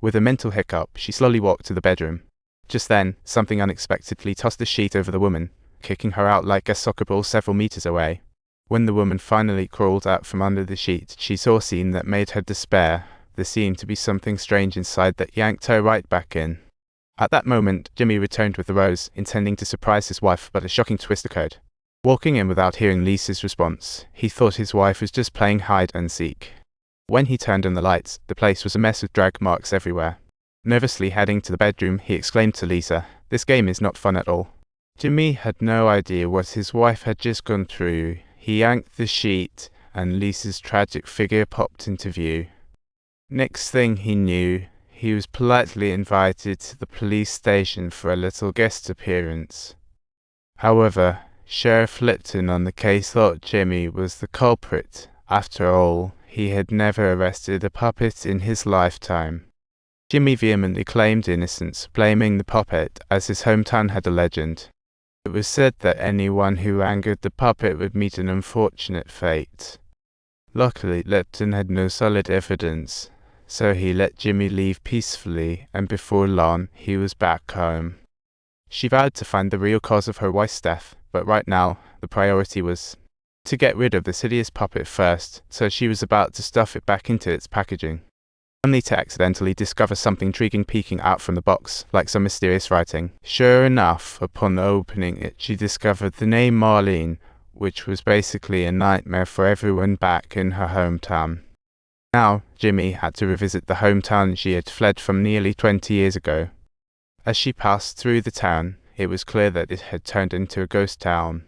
With a mental hiccup, she slowly walked to the bedroom. Just then, something unexpectedly tossed the sheet over the woman, kicking her out like a soccer ball several meters away. When the woman finally crawled out from under the sheet, she saw a scene that made her despair. There seemed to be something strange inside that yanked her right back in. At that moment, Jimmy returned with the rose, intending to surprise his wife, but a shocking twist occurred. Walking in without hearing Lisa's response, he thought his wife was just playing hide and seek. When he turned on the lights, the place was a mess with drag marks everywhere. Nervously heading to the bedroom, he exclaimed to Lisa, "This game is not fun at all." Jimmy had no idea what his wife had just gone through. He yanked the sheet, and Lisa's tragic figure popped into view. Next thing he knew, he was politely invited to the police station for a little guest appearance. However, Sheriff Lipton on the case thought Jimmy was the culprit. After all, he had never arrested a puppet in his lifetime. Jimmy vehemently claimed innocence, blaming the puppet as his hometown had a legend. It was said that anyone who angered the puppet would meet an unfortunate fate. Luckily, Lipton had no solid evidence, so he let Jimmy leave peacefully, and before long, he was back home. She vowed to find the real cause of her wife's death, but right now, the priority was to get rid of the hideous puppet first, so she was about to stuff it back into its packaging, only to accidentally discover something intriguing peeking out from the box, like some mysterious writing. Sure enough, upon opening it, she discovered the name Marlene, which was basically a nightmare for everyone back in her hometown. Now, Jimmy had to revisit the hometown she had fled from nearly 20 years ago. As she passed through the town, it was clear that it had turned into a ghost town.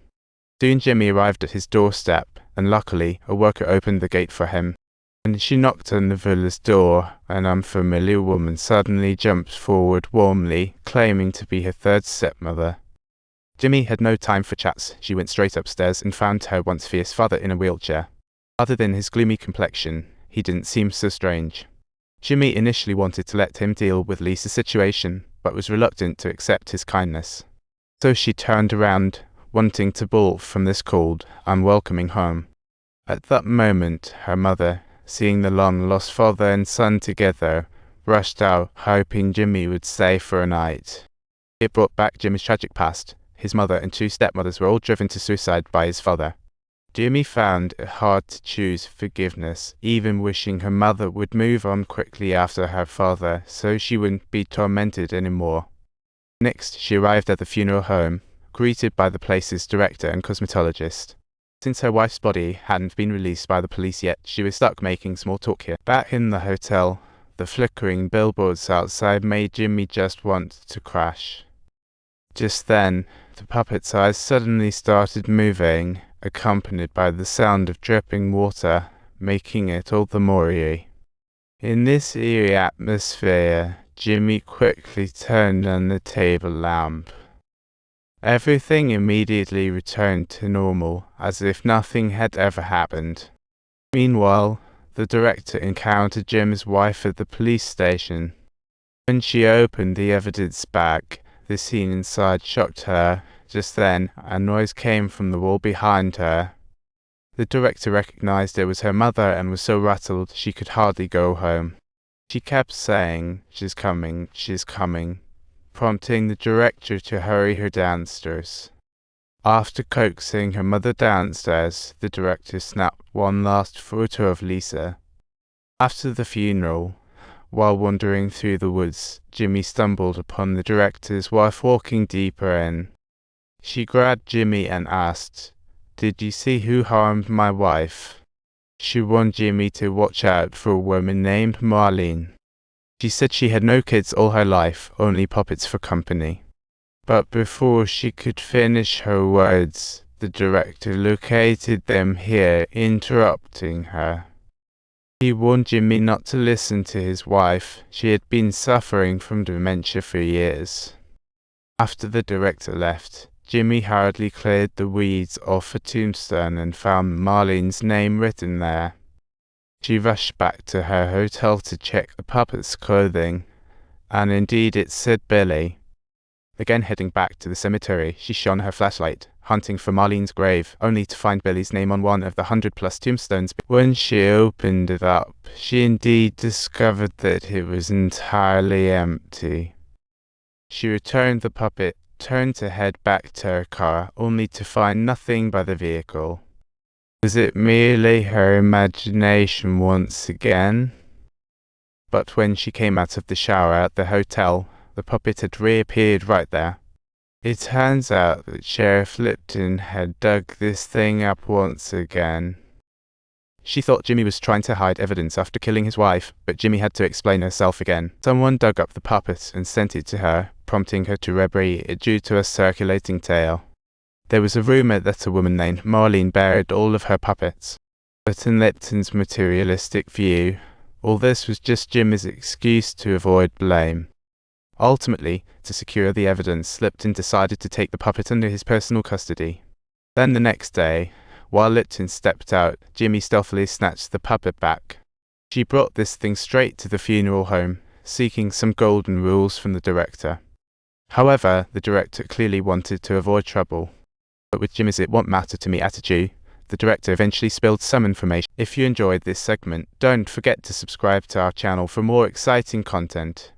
Soon Jimmy arrived at his doorstep, and luckily, a worker opened the gate for him. When she knocked on the villa's door, an unfamiliar woman suddenly jumped forward warmly, claiming to be her third stepmother. Jimmy had no time for chats. She went straight upstairs and found her once fierce father in a wheelchair. Other than his gloomy complexion, he didn't seem so strange. Jimmy initially wanted to let him deal with Lisa's situation, but was reluctant to accept his kindness. So she turned around, wanting to bolt from this cold, unwelcoming home. At that moment, her mother, seeing the long-lost father and son together, rushed out, hoping Jimmy would stay for a night. It brought back Jimmy's tragic past. His mother and two stepmothers were all driven to suicide by his father. Jimmy found it hard to choose forgiveness, even wishing her mother would move on quickly after her father, so she wouldn't be tormented anymore. Next, she arrived at the funeral home, greeted by the place's director and cosmetologist. Since her wife's body hadn't been released by the police yet, she was stuck making small talk here. Back in the hotel, the flickering billboards outside made Jimmy just want to crash. Just then, the puppet's eyes suddenly started moving, accompanied by the sound of dripping water, making it all the more eerie. In this eerie atmosphere, Jimmy quickly turned on the table lamp. Everything immediately returned to normal, as if nothing had ever happened. Meanwhile, the director encountered Jim's wife at the police station. When she opened the evidence bag, the scene inside shocked her. Just then, a noise came from the wall behind her. The director recognized it was her mother and was so rattled she could hardly go home. She kept saying, she's coming," prompting the director to hurry her downstairs. After coaxing her mother downstairs, the director snapped one last photo of Lisa. After the funeral, while wandering through the woods, Jimmy stumbled upon the director's wife walking deeper in. She grabbed Jimmy and asked, "Did you see who harmed my wife?" She warned Jimmy to watch out for a woman named Marlene. She said she had no kids all her life, only puppets for company. But before she could finish her words, the director located them here, interrupting her. He warned Jimmy not to listen to his wife. She had been suffering from dementia for years. After the director left, Jimmy hurriedly cleared the weeds off a tombstone and found Marlene's name written there. She rushed back to her hotel to check the puppet's clothing, and indeed it said Billy. Again heading back to the cemetery, she shone her flashlight, hunting for Marlene's grave, only to find Billy's name on one of the 100+ tombstones. When she opened it up, she indeed discovered that it was entirely empty. She returned the puppet, turned to head back to her car, only to find nothing but the vehicle. Was it merely her imagination once again? But when she came out of the shower at the hotel, the puppet had reappeared right there. It turns out that Sheriff Lipton had dug this thing up once again. She thought Jimmy was trying to hide evidence after killing his wife, but Jimmy had to explain herself again. Someone dug up the puppet and sent it to her, prompting her to rebury it due to a circulating tale. There was a rumor that a woman named Marlene buried all of her puppets. But in Lipton's materialistic view, all this was just Jimmy's excuse to avoid blame. Ultimately, to secure the evidence, Lipton decided to take the puppet under his personal custody. Then the next day, while Lipton stepped out, Jimmy stealthily snatched the puppet back. She brought this thing straight to the funeral home, seeking some golden rules from the director. However, the director clearly wanted to avoid trouble. But with Jimmy's "it won't matter to me" attitude, the director eventually spilled some information. If you enjoyed this segment, don't forget to subscribe to our channel for more exciting content.